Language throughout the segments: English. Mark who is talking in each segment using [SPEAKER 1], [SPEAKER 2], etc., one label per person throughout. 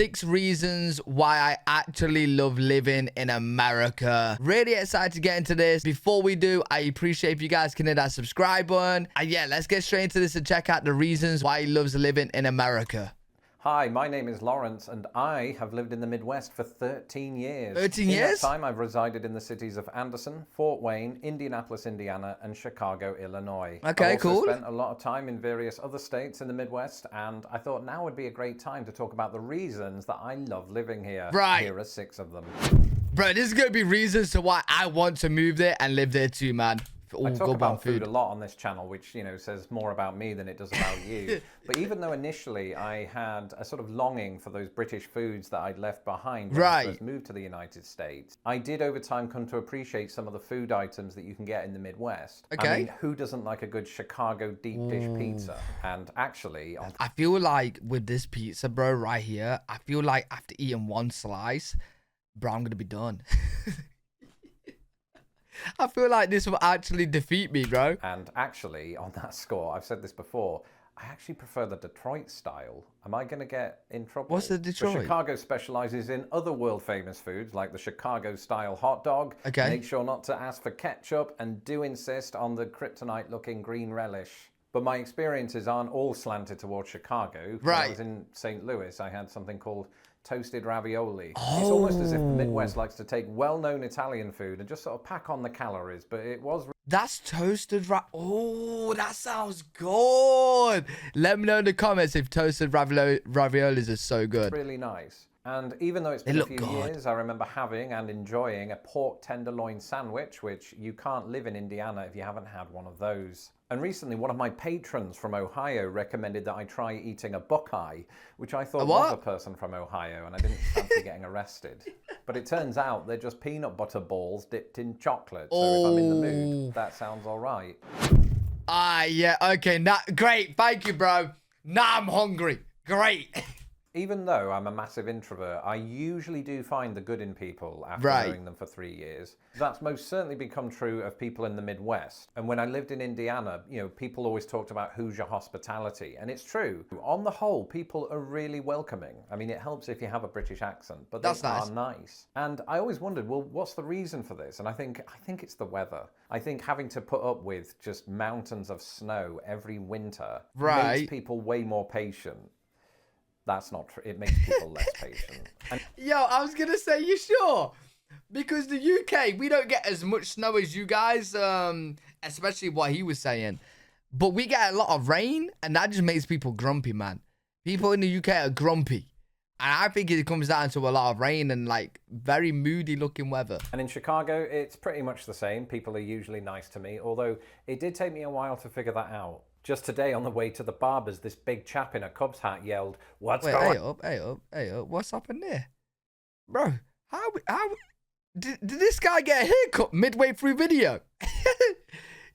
[SPEAKER 1] 6 reasons why I actually love living in America. Really excited to get into this. Before we do, I appreciate if you guys can hit that subscribe button. And yeah, let's get straight into this and check out the reasons why he loves living in America.
[SPEAKER 2] Hi, my name is Lawrence, and I have lived in the Midwest for 13 years.
[SPEAKER 1] 13
[SPEAKER 2] years?
[SPEAKER 1] years?
[SPEAKER 2] In that time, I've resided in the cities of Anderson, Fort Wayne, Indianapolis, Indiana, and Chicago, Illinois.
[SPEAKER 1] Okay,
[SPEAKER 2] I've also
[SPEAKER 1] cool.
[SPEAKER 2] spent a lot of time in various other states in the Midwest, and I thought now would be a great time to talk about the reasons that I love living here.
[SPEAKER 1] Right.
[SPEAKER 2] Here are 6 of them.
[SPEAKER 1] Bro, this is going to be reasons to why I want to move there and live there too, man.
[SPEAKER 2] I talk about food a lot on this channel, which, you know, says more about me than it does about you. But even though initially I had a sort of longing for those British foods that I'd left behind when I first moved to the United States, I did over time come to appreciate some of the food items that you can get in the Midwest.
[SPEAKER 1] Okay.
[SPEAKER 2] I mean, who doesn't like a good Chicago deep dish pizza? And actually...
[SPEAKER 1] I feel like with this pizza, bro, right here, I feel like after eating one slice, bro, I'm going to be done. I feel like this will actually defeat me, bro.
[SPEAKER 2] And actually, on that score, I've said this before, I actually prefer the Detroit style. Am I going to get in trouble?
[SPEAKER 1] What's the Detroit?
[SPEAKER 2] But Chicago specializes in other world-famous foods, like the Chicago-style hot dog.
[SPEAKER 1] Okay.
[SPEAKER 2] Make sure not to ask for ketchup, and do insist on the kryptonite-looking green relish. But my experiences aren't all slanted towards Chicago.
[SPEAKER 1] Right.
[SPEAKER 2] When I was in St. Louis, I had something called toasted ravioli. Oh. It's almost as if the Midwest likes to take well-known Italian food and just sort of pack on the calories, but it was...
[SPEAKER 1] That's toasted Oh, that sounds good. Let me know in the comments if toasted raviolis are so good.
[SPEAKER 2] Really nice. And even though it's been a few years, I remember having and enjoying a pork tenderloin sandwich, which you can't live in Indiana if you haven't had one of those. And recently, one of my patrons from Ohio recommended that I try eating a buckeye, which I thought was a person from Ohio, and I didn't fancy getting arrested. But it turns out they're just peanut butter balls dipped in chocolate. So if I'm in the mood, that sounds all right.
[SPEAKER 1] Yeah, okay, great, thank you, bro. Now I'm hungry. Great.
[SPEAKER 2] Even though I'm a massive introvert, I usually do find the good in people after knowing them for 3 years. That's most certainly become true of people in the Midwest. And when I lived in Indiana, you know, people always talked about Hoosier hospitality. And it's true. On the whole, people are really welcoming. I mean, it helps if you have a British accent, but they are nice. And I always wondered, well, what's the reason for this? And I think it's the weather. I think having to put up with just mountains of snow every winter makes people way more patient. That's not true. It makes people less patient.
[SPEAKER 1] Yo, I was going to say, you sure? Because the UK, we don't get as much snow as you guys, especially what he was saying. But we get a lot of rain, and that just makes people grumpy, man. People in the UK are grumpy. And I think it comes down to a lot of rain and, like, very moody looking weather.
[SPEAKER 2] And in Chicago, it's pretty much the same. People are usually nice to me, although it did take me a while to figure that out. Just today on the way to the barber's, this big chap in a Cubs hat yelled, "What's going on?"
[SPEAKER 1] Hey up, what's happened there? Bro, how did this guy get a haircut midway through video?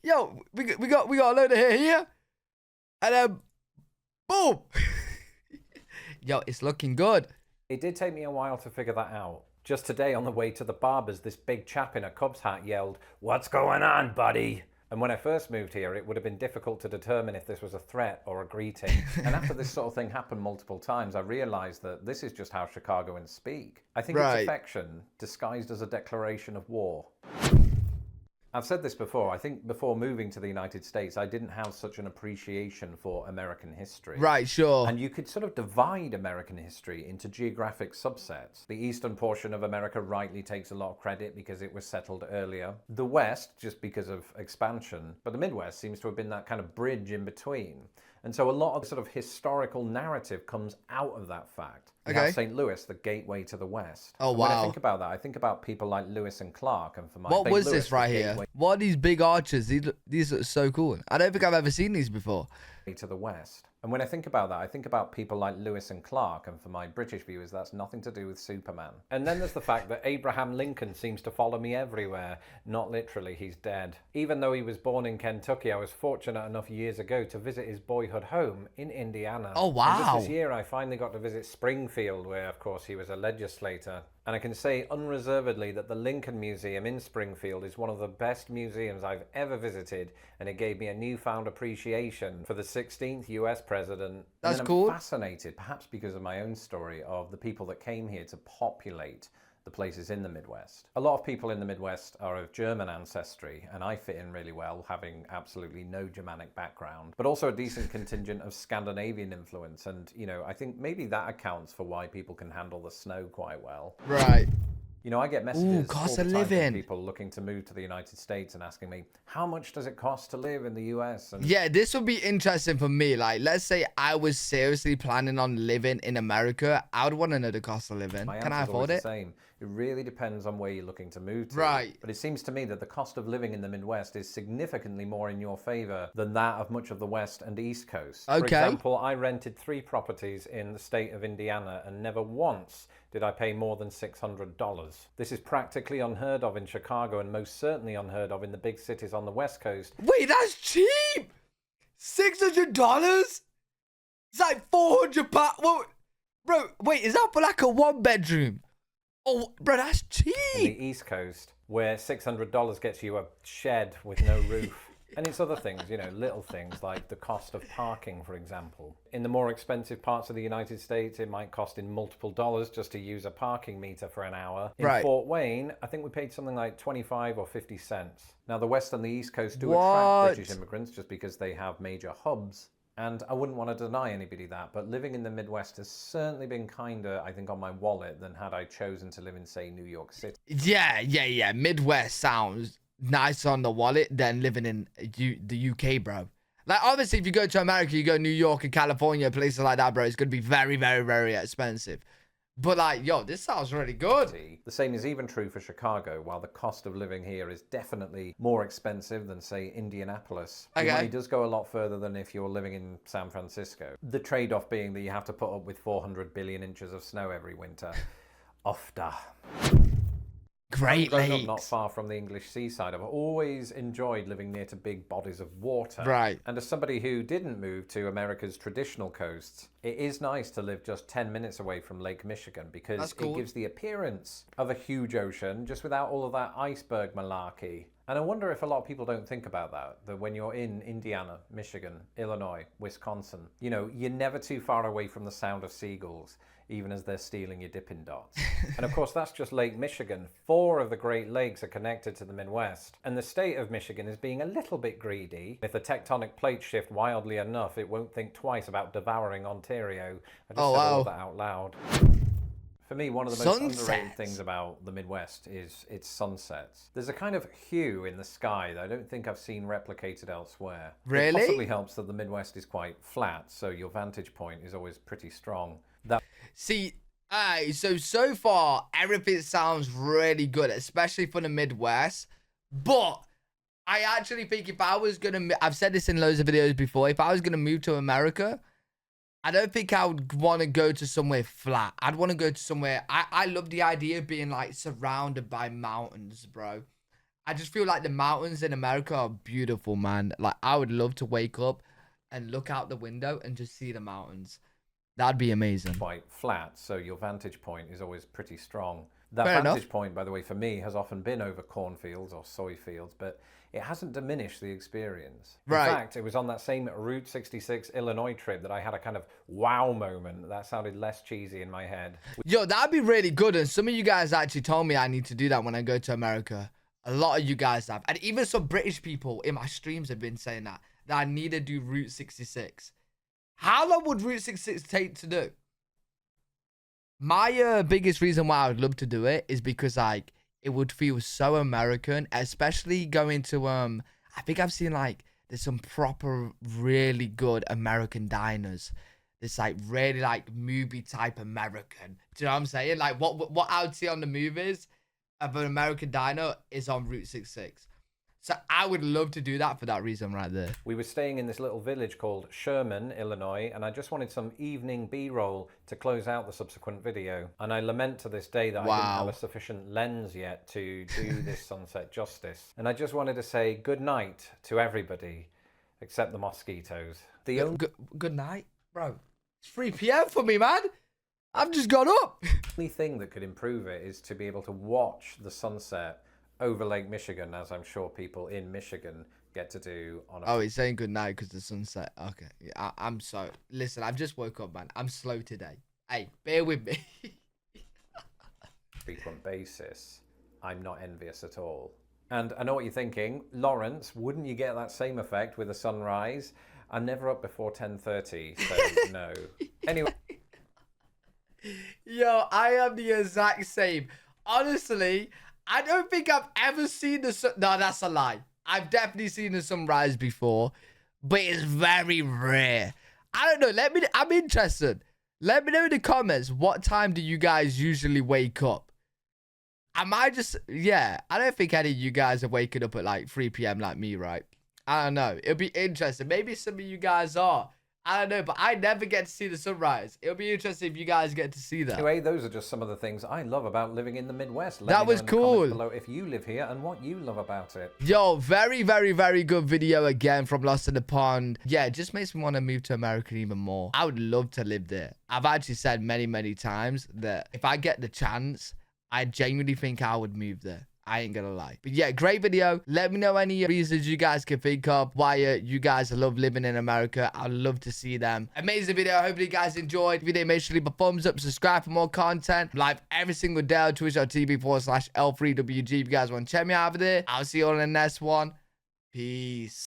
[SPEAKER 1] Yo, we got a load of hair here. And then, boom. Yo, it's looking good.
[SPEAKER 2] It did take me a while to figure that out. Just today on the way to the barber's, this big chap in a Cubs hat yelled, "What's going on, buddy?" And when I first moved here, it would have been difficult to determine if this was a threat or a greeting. And after this sort of thing happened multiple times, I realized that this is just how Chicagoans speak. I think it's affection disguised as a declaration of war. I've said this before. I think before moving to the United States, I didn't have such an appreciation for American history.
[SPEAKER 1] Right, sure.
[SPEAKER 2] And you could sort of divide American history into geographic subsets. The eastern portion of America rightly takes a lot of credit because it was settled earlier. The West, just because of expansion. But the Midwest seems to have been that kind of bridge in between. And so a lot of sort of historical narrative comes out of that fact. We have St. Louis, the gateway to the West.
[SPEAKER 1] Oh, wow.
[SPEAKER 2] When I think about that, I think about people like Lewis and Clark. And for my
[SPEAKER 1] what was this right here? What are these big arches? These are so cool. I don't think I've ever seen these before.
[SPEAKER 2] To the West. And when I think about that, I think about people like Lewis and Clark, and for my British viewers, that's nothing to do with Superman. And then there's the fact that Abraham Lincoln seems to follow me everywhere. Not literally, he's dead. Even though he was born in Kentucky, I was fortunate enough years ago to visit his boyhood home in Indiana.
[SPEAKER 1] Oh, wow.
[SPEAKER 2] And just this year, I finally got to visit Springfield. Springfield, where, of course, he was a legislator. And I can say unreservedly that the Lincoln Museum in Springfield is one of the best museums I've ever visited, and it gave me a newfound appreciation for the 16th US president.
[SPEAKER 1] That's
[SPEAKER 2] and
[SPEAKER 1] cool.
[SPEAKER 2] I'm fascinated, perhaps because of my own story, of the people that came here to populate the places in the Midwest. A lot of people in the Midwest are of German ancestry, and I fit in really well, having absolutely no Germanic background, but also a decent contingent of Scandinavian influence. And, you know, I think maybe that accounts for why people can handle the snow quite well.
[SPEAKER 1] Right.
[SPEAKER 2] You know, I get messages
[SPEAKER 1] cost
[SPEAKER 2] all
[SPEAKER 1] of
[SPEAKER 2] the time
[SPEAKER 1] living.
[SPEAKER 2] from people looking to move to the United States and asking me, how much does it cost to live in the US? And
[SPEAKER 1] yeah, this would be interesting for me. Like, let's say I was seriously planning on living in America. I would want to know the cost of living.
[SPEAKER 2] my
[SPEAKER 1] Can I
[SPEAKER 2] answer's
[SPEAKER 1] afford
[SPEAKER 2] always the
[SPEAKER 1] it?
[SPEAKER 2] same. It really depends on where you're looking to move to.
[SPEAKER 1] Right.
[SPEAKER 2] But it seems to me that the cost of living in the Midwest is significantly more in your favor than that of much of the West and East Coast.
[SPEAKER 1] Okay.
[SPEAKER 2] For example, I rented 3 properties in the state of Indiana, and never once did I pay more than $600. This is practically unheard of in Chicago, and most certainly unheard of in the big cities on the West Coast.
[SPEAKER 1] Wait, that's cheap. $600? It's like £400. Well, bro, wait, is that for like a 1-bedroom? Oh, bro, that's cheap.
[SPEAKER 2] In the East Coast, where $600 gets you a shed with no roof. And it's other things, you know, little things like the cost of parking, for example. In the more expensive parts of the United States, it might cost in multiple dollars just to use a parking meter for an hour. In
[SPEAKER 1] Right.
[SPEAKER 2] Fort Wayne, I think we paid something like 25 or 50 cents. Now, the West and the East Coast do
[SPEAKER 1] What?
[SPEAKER 2] attract British immigrants just because they have major hubs. And I wouldn't want to deny anybody that, but living in the Midwest has certainly been kinder, I think, on my wallet than had I chosen to live in, say, New York City.
[SPEAKER 1] Yeah. Midwest sounds nicer on the wallet than living in the UK, bro. Like, obviously, if you go to America, you go to New York and California, places like that, bro, it's going to be very, very, very expensive. But, like, yo, this sounds really good.
[SPEAKER 2] The same is even true for Chicago. While the cost of living here is definitely more expensive than, say, Indianapolis,
[SPEAKER 1] Okay.
[SPEAKER 2] your money does go a lot further than if you're living in San Francisco. The trade-off being that you have to put up with 400 billion inches of snow every winter. Ofta.
[SPEAKER 1] Great
[SPEAKER 2] Growing up
[SPEAKER 1] Lakes.
[SPEAKER 2] not far from the English seaside, I've always enjoyed living near to big bodies of water.
[SPEAKER 1] Right.
[SPEAKER 2] And as somebody who didn't move to America's traditional coasts, it is nice to live just 10 minutes away from Lake Michigan because
[SPEAKER 1] That's cool.
[SPEAKER 2] it gives the appearance of a huge ocean just without all of that iceberg malarkey. And I wonder if a lot of people don't think about that when you're in Indiana, Michigan, Illinois, Wisconsin, you know, you're never too far away from the sound of seagulls, even as they're stealing your Dippin' Dots. And of course, that's just Lake Michigan. 4 of the Great Lakes are connected to the Midwest. And the state of Michigan is being a little bit greedy. If the tectonic plates shift wildly enough, it won't think twice about devouring Ontario. I just said all that out loud. For me, one of the most underrated things about the Midwest is its sunsets. There's a kind of hue in the sky that I don't think I've seen replicated elsewhere.
[SPEAKER 1] Really?
[SPEAKER 2] It possibly helps that the Midwest is quite flat, so your vantage point is always pretty strong.
[SPEAKER 1] See, so far, everything sounds really good, especially for the Midwest. But I actually think if I was going to, I've said this in loads of videos before, if I was going to move to America, I don't think I would want to go to somewhere flat. I'd want to go to somewhere, I love the idea of being like surrounded by mountains, bro. I just feel like the mountains in America are beautiful, man. Like, I would love to wake up and look out the window and just see the mountains. That'd be amazing.
[SPEAKER 2] Quite flat, so your vantage point is always pretty strong. That
[SPEAKER 1] Fair
[SPEAKER 2] vantage
[SPEAKER 1] enough.
[SPEAKER 2] point, by the way, for me, has often been over cornfields or soy fields, but it hasn't diminished the experience.
[SPEAKER 1] Right.
[SPEAKER 2] In fact, it was on that same Route 66 Illinois trip that I had a kind of wow moment. That sounded less cheesy in my head.
[SPEAKER 1] Yo, that'd be really good. And some of you guys actually told me I need to do that when I go to America. A lot of you guys have. And even some British people in my streams have been saying that I need to do Route 66. How long would Route 66 take to do? My biggest reason why I would love to do it is because, like, it would feel so American, especially going to, I think I've seen, like, there's some proper, really good American diners. It's, like, really, like, movie type American. Do you know what I'm saying? Like, what I would see on the movies of an American diner is on Route 66. So I would love to do that for that reason right there.
[SPEAKER 2] We were staying in this little village called Sherman, Illinois, and I just wanted some evening B-roll to close out the subsequent video. And I lament to this day that I didn't have a sufficient lens yet to do this sunset justice. And I just wanted to say good night to everybody, except the mosquitoes.
[SPEAKER 1] Good night, bro. It's 3 p.m. for me, man. I've just got up.
[SPEAKER 2] The only thing that could improve it is to be able to watch the sunset over Lake Michigan, as I'm sure people in Michigan get to do on a...
[SPEAKER 1] Oh, he's saying good night because the sunset. Okay. Yeah, I'm so... Listen, I've just woke up, man. I'm slow today. Hey, bear with me.
[SPEAKER 2] frequent basis. I'm not envious at all. And I know what you're thinking. Lawrence, wouldn't you get that same effect with a sunrise? I'm never up before 10:30, so no. Anyway.
[SPEAKER 1] Yo, I am the exact same. Honestly, I don't think I've ever seen the sun. No, that's a lie. I've definitely seen the sunrise before, but it's very rare. I don't know. I'm interested. Let me know in the comments, what time do you guys usually wake up? Yeah, I don't think any of you guys are waking up at like 3 p.m. like me, right? I don't know. It'll be interesting. Maybe some of you guys are. I don't know, but I never get to see the sunrise. It'll be interesting if you guys get to see that.
[SPEAKER 2] Anyway, those are just some of the things I love about living in the Midwest.
[SPEAKER 1] That was cool.
[SPEAKER 2] Below if you live here and what you love about it.
[SPEAKER 1] Yo, very, very, very good video again from Lost in the Pond. Yeah, it just makes me want to move to America even more. I would love to live there. I've actually said many, many times that if I get the chance, I genuinely think I would move there. I ain't gonna lie. But yeah, great video. Let me know any reasons you guys can think of why you guys love living in America. I'd love to see them. Amazing video. Hopefully you guys enjoyed. If you did, make sure to leave a thumbs up, subscribe for more content. Live every single day on twitch.tv/L3WG. If you guys want to check me out over there, I'll see you all in the next one. Peace.